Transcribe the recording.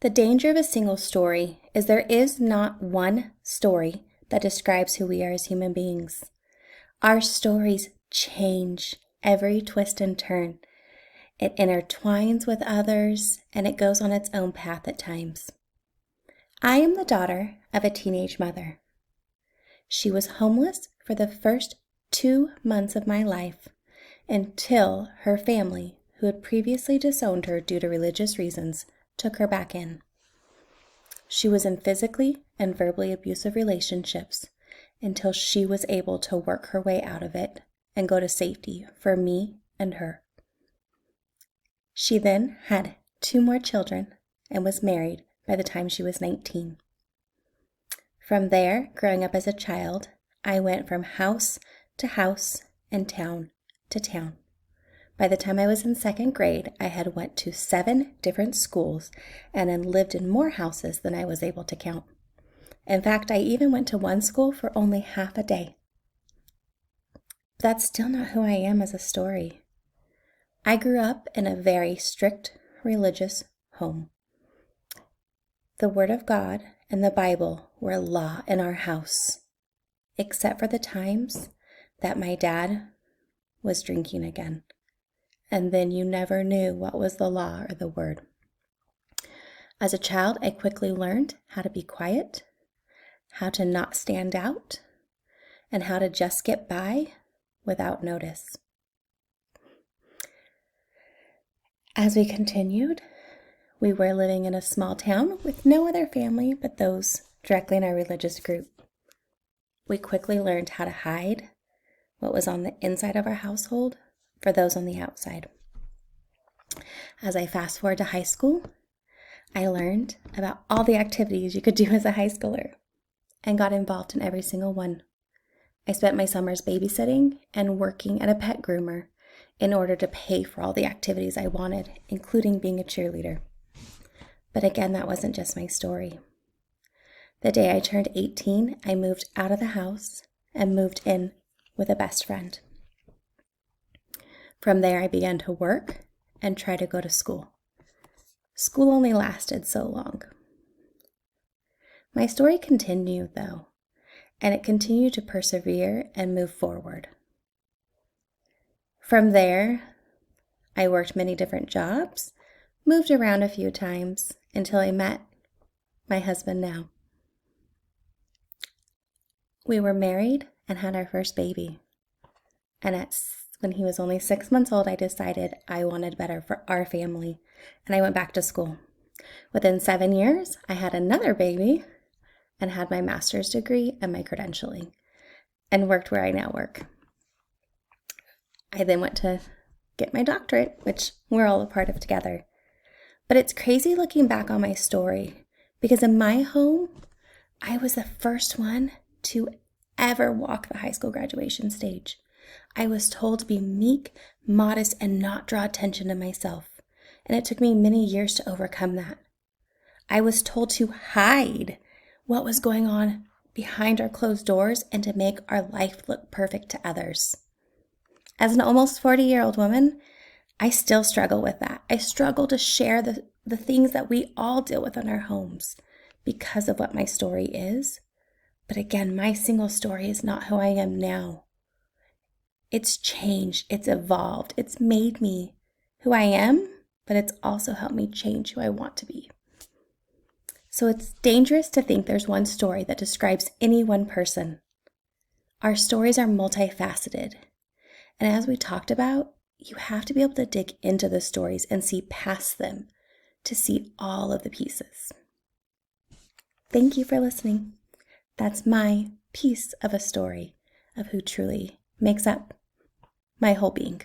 The danger of a single story is there is not one story that describes who we are as human beings. Our stories change every twist and turn. It intertwines with others, and it goes on its own path at times. I am the daughter of a teenage mother. She was homeless for the first 2 months of my life until her family, who had previously disowned her due to religious reasons, took her back in. She was in physically and verbally abusive relationships until she was able to work her way out of it and go to safety for me and her. She then had 2 more children and was married by the time she was 19. From there, growing up as a child, I went from house to house and town to town. By the time I was in 2nd grade, I had went to 7 different schools and then lived in more houses than I was able to count. In fact, I even went to one school for only half a day. That's still not who I am as a story. I grew up in a very strict religious home. The Word of God and the Bible were law in our house, except for the times that my dad was drinking again. And then you never knew what was the law or the word. As a child, I quickly learned how to be quiet, how to not stand out, and how to just get by without notice. As we continued, we were living in a small town with no other family but those directly in our religious group. We quickly learned how to hide what was on the inside of our household for those on the outside. As I fast forward to high school, I learned about all the activities you could do as a high schooler and got involved in every single one. I spent my summers babysitting and working at a pet groomer in order to pay for all the activities I wanted, including being a cheerleader. But again, that wasn't just my story. The day I turned 18, I moved out of the house and moved in with a best friend. From there, I began to work and try to go to school. School only lasted so long. My story continued, though, and it continued to persevere and move forward. From there, I worked many different jobs, moved around a few times until I met my husband now. We were married and had our first baby. And when he was only 6 months old, I decided I wanted better for our family, and I went back to school. Within 7 years, I had another baby and had my master's degree and my credentialing and worked where I now work. I then went to get my doctorate, which we're all a part of together. But it's crazy looking back on my story because in my home, I was the first one to ever walk the high school graduation stage. I was told to be meek, modest, and not draw attention to myself. And it took me many years to overcome that. I was told to hide what was going on behind our closed doors and to make our life look perfect to others. As an almost 40-year-old woman, I still struggle with that. I struggle to share the things that we all deal with in our homes because of what my story is. But again, my single story is not who I am now. It's changed, it's evolved, it's made me who I am, but it's also helped me change who I want to be. So it's dangerous to think there's one story that describes any one person. Our stories are multifaceted. And as we talked about, you have to be able to dig into the stories and see past them to see all of the pieces. Thank you for listening. That's my piece of a story of who truly makes up my whole being.